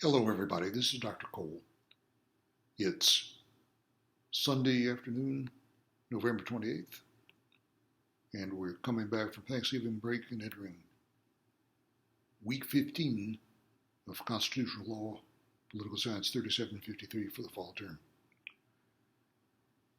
Hello, everybody. This is Dr. Cole. It's Sunday afternoon, November 28th, and we're coming back from Thanksgiving break and entering week 15 of Constitutional Law, Political Science 3753 for the fall term.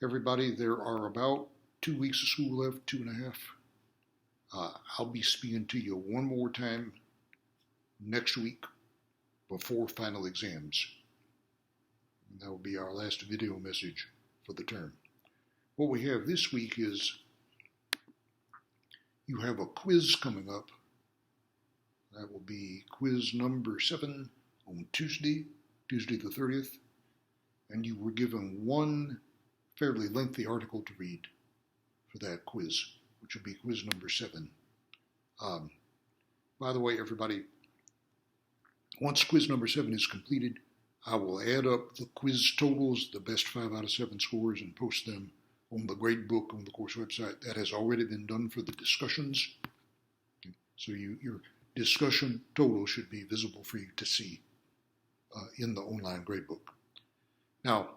Everybody, there are about 2 weeks of school left, 2.5. I'll be speaking to you one more time next week before final exams. And that will be our last video message for the term. What we have this week is you have a quiz coming up. That will be quiz number 7 on Tuesday the 30th. And you were given one fairly lengthy article to read for that quiz, which will be quiz number 7. By the way, everybody, once quiz number 7 is completed, I will add up the quiz totals, the best 5 out of 7 scores, and post them on the gradebook on the course website. That has already been done for the discussions. So your discussion total should be visible for you to see in the online gradebook. Now,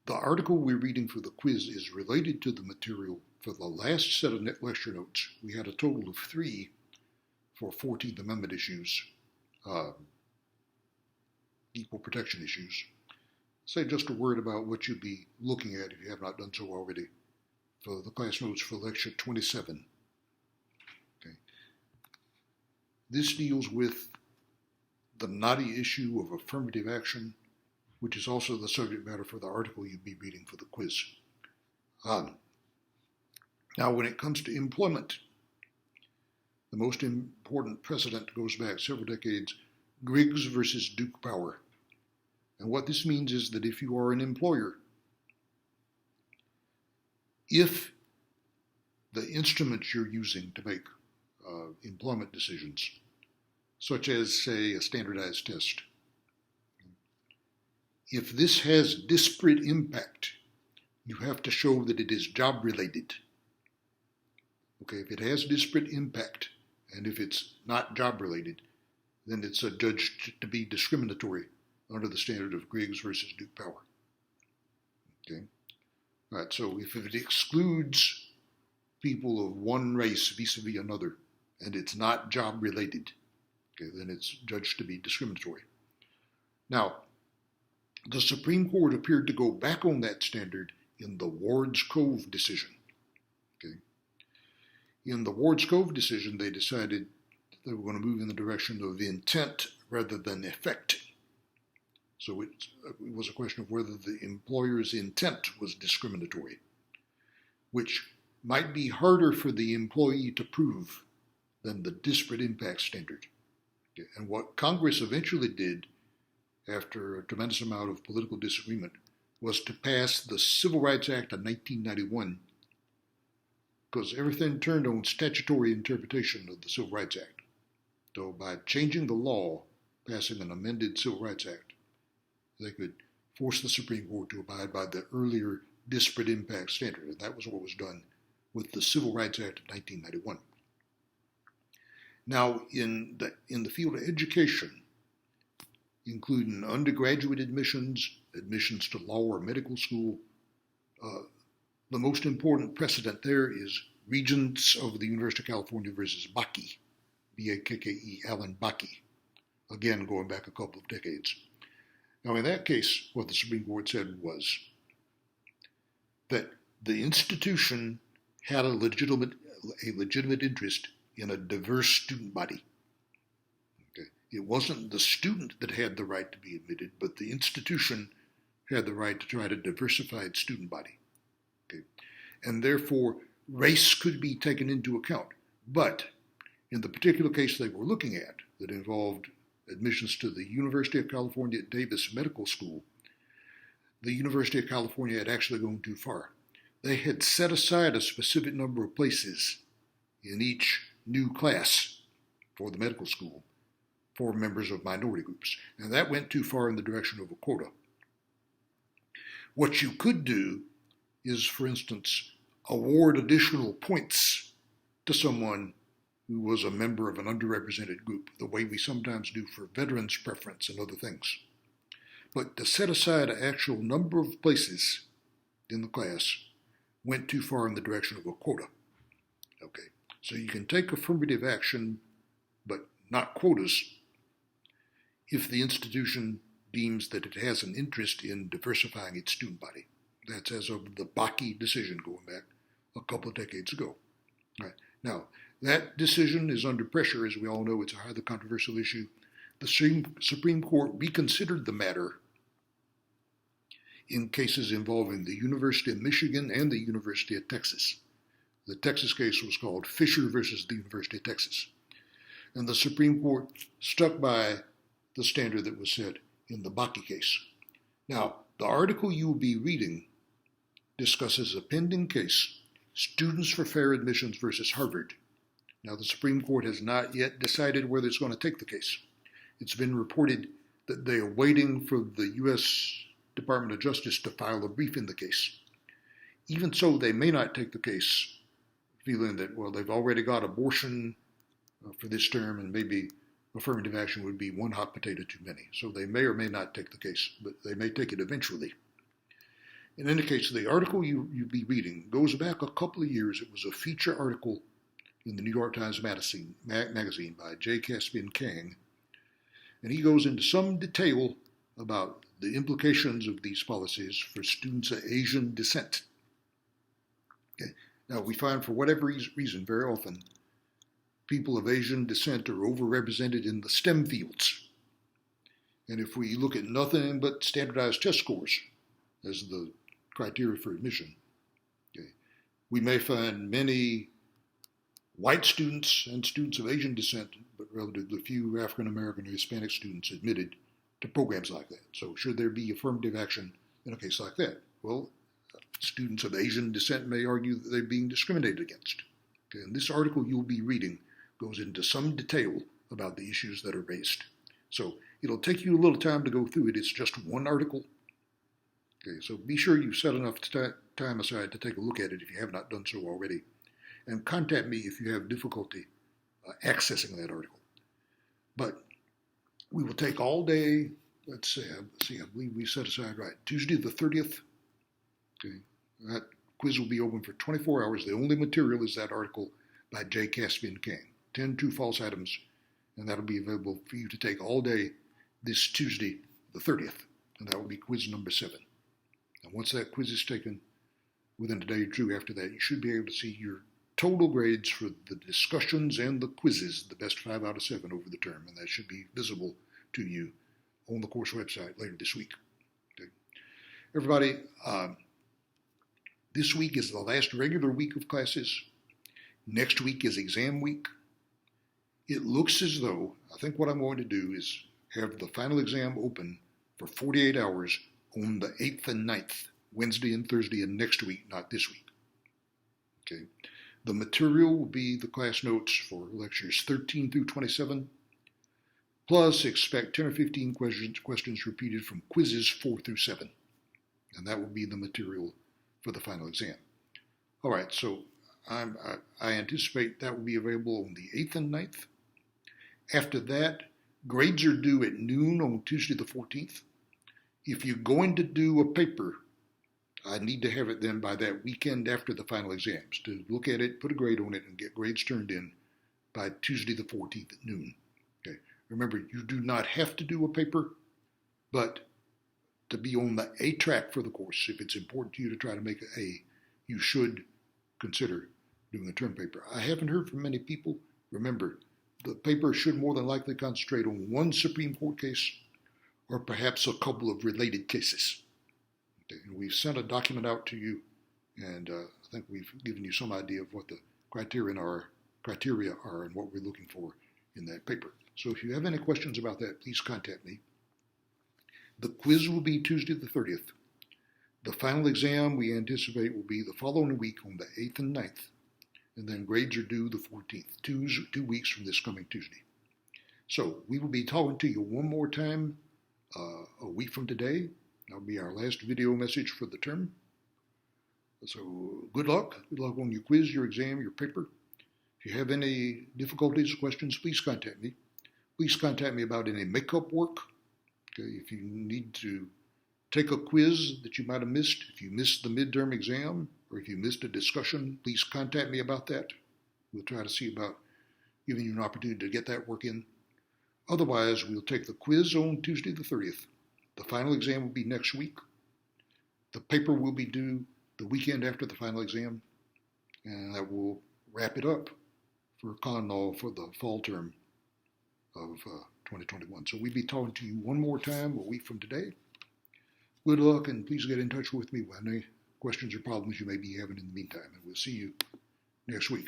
the article we're reading for the quiz is related to the material for the last set of lecture notes. We had a total of 3 for 14th Amendment issues, equal protection issues. Say just a word about what you'll be looking at if you have not done so already for the class notes for lecture 27. Okay. This deals with the knotty issue of affirmative action, which is also the subject matter for the article you'll be reading for the quiz. Now, when it comes to employment, the most important precedent goes back several decades, Griggs versus Duke Power. And what this means is that if you are an employer, if the instruments you're using to make employment decisions, such as, say, a standardized test, if this has disparate impact, you have to show that it is job-related. Okay, if it has disparate impact, and if it's not job-related, then it's adjudged to be discriminatory under the standard of Griggs versus Duke Power. Okay? All right, so if it excludes people of one race vis-a-vis another, and it's not job-related, okay, then it's judged to be discriminatory. Now, the Supreme Court appeared to go back on that standard in the Ward's Cove decision. Okay? In the Ward's Cove decision, they decided they were going to move in the direction of intent rather than effect. So it was a question of whether the employer's intent was discriminatory, which might be harder for the employee to prove than the disparate impact standard. Okay? And what Congress eventually did, after a tremendous amount of political disagreement, was to pass the Civil Rights Act of 1991, because everything turned on statutory interpretation of the Civil Rights Act. So by changing the law, passing an amended Civil Rights Act, they could force the Supreme Court to abide by the earlier disparate impact standard, and that was what was done with the Civil Rights Act of 1991. Now, in the field of education, including undergraduate admissions, admissions to law or medical school, the most important precedent there is Regents of the University of California versus Bakke, B-A-K-K-E, Alan Bakke, again going back a couple of decades. Now in that case, what the Supreme Court said was that the institution had a legitimate interest in a diverse student body. Okay. It wasn't the student that had the right to be admitted, but the institution had the right to try to diversify its student body. Okay. And therefore, race could be taken into account. But in the particular case they were looking at that involved admissions to the University of California at Davis Medical School, the University of California had actually gone too far. They had set aside a specific number of places in each new class for the medical school for members of minority groups, and that went too far in the direction of a quota. What you could do is, for instance, award additional points to someone who was a member of an underrepresented group, the way we sometimes do for veterans preference and other things. But to set aside an actual number of places in the class went too far in the direction of a quota. Okay, so you can take affirmative action, but not quotas, if the institution deems that it has an interest in diversifying its student body. That's as of the Bakke decision going back a couple of decades ago. All right. Now, that decision is under pressure. As we all know, it's a highly controversial issue. The Supreme Court reconsidered the matter in cases involving the University of Michigan and the University of Texas. The Texas case was called Fisher versus the University of Texas. And the Supreme Court stuck by the standard that was set in the Bakke case. Now, the article you will be reading discusses a pending case, Students for Fair Admissions versus Harvard. Now, the Supreme Court has not yet decided whether it's going to take the case. It's been reported that they are waiting for the U.S. Department of Justice to file a brief in the case. Even so, they may not take the case, feeling that, well, they've already got abortion for this term, and maybe affirmative action would be one hot potato too many. So they may or may not take the case, but they may take it eventually. In any case, the article you'll be reading goes back a couple of years. It was a feature article in the New York Times magazine by J. Caspian Kang, and he goes into some detail about the implications of these policies for students of Asian descent. Okay. Now, we find for whatever reason, very often, people of Asian descent are overrepresented in the STEM fields. And if we look at nothing but standardized test scores as the criteria for admission, okay, we may find many white students and students of Asian descent, but relatively few African American or Hispanic students admitted to programs like that. So should there be affirmative action in a case like that? Well, students of Asian descent may argue that they're being discriminated against. Okay, and this article you'll be reading goes into some detail about the issues that are raised. So it'll take you a little time to go through it. It's just one article. Okay, so be sure you set enough time aside to take a look at it if you have not done so already. And contact me if you have difficulty accessing that article. But we will take all day, I believe we set aside, Tuesday the 30th. Okay, that quiz will be open for 24 hours. The only material is that article by J. Caspian Kang, 10 true false items, and that'll be available for you to take all day this Tuesday the 30th, and that will be quiz number 7. And once that quiz is taken, within a day or two after that, you should be able to see your total grades for the discussions and the quizzes, the best 5 out of 7 over the term, and that should be visible to you on the course website later this week. Okay. Everybody, this week is the last regular week of classes. Next week is exam week. It looks as though, I think what I'm going to do is have the final exam open for 48 hours on the 8th and 9th, Wednesday and Thursday and next week, not this week. Okay. The material will be the class notes for lectures 13 through 27, plus expect 10 or 15 questions repeated from quizzes 4 through 7. And that will be the material for the final exam. All right, so I anticipate that will be available on the 8th and 9th. After that, grades are due at noon on Tuesday the 14th. If you're going to do a paper, I need to have it then by that weekend after the final exams to look at it, put a grade on it, and get grades turned in by Tuesday the 14th at noon. Okay. Remember, you do not have to do a paper, but to be on the A track for the course, if it's important to you to try to make an A, you should consider doing a term paper. I haven't heard from many people. Remember, the paper should more than likely concentrate on one Supreme Court case or perhaps a couple of related cases. Okay. And we've sent a document out to you, and I think we've given you some idea of what the criteria are and what we're looking for in that paper. So if you have any questions about that, please contact me. The quiz will be Tuesday the 30th. The final exam we anticipate will be the following week on the 8th and 9th. And then grades are due the 14th, 2 weeks from this coming Tuesday. So we will be talking to you one more time a week from today. That'll be our last video message for the term. So good luck. Good luck on your quiz, your exam, your paper. If you have any difficulties or questions, please contact me. Please contact me about any makeup work. Okay, if you need to take a quiz that you might have missed, if you missed the midterm exam, or if you missed a discussion, please contact me about that. We'll try to see about giving you an opportunity to get that work in. Otherwise, we'll take the quiz on Tuesday the 30th. The final exam will be next week. The paper will be due the weekend after the final exam, and that will wrap it up for Con Law for the fall term of 2021. So we'll be talking to you one more time a week from today. Good luck, and please get in touch with me with any questions or problems you may be having in the meantime, and we'll see you next week.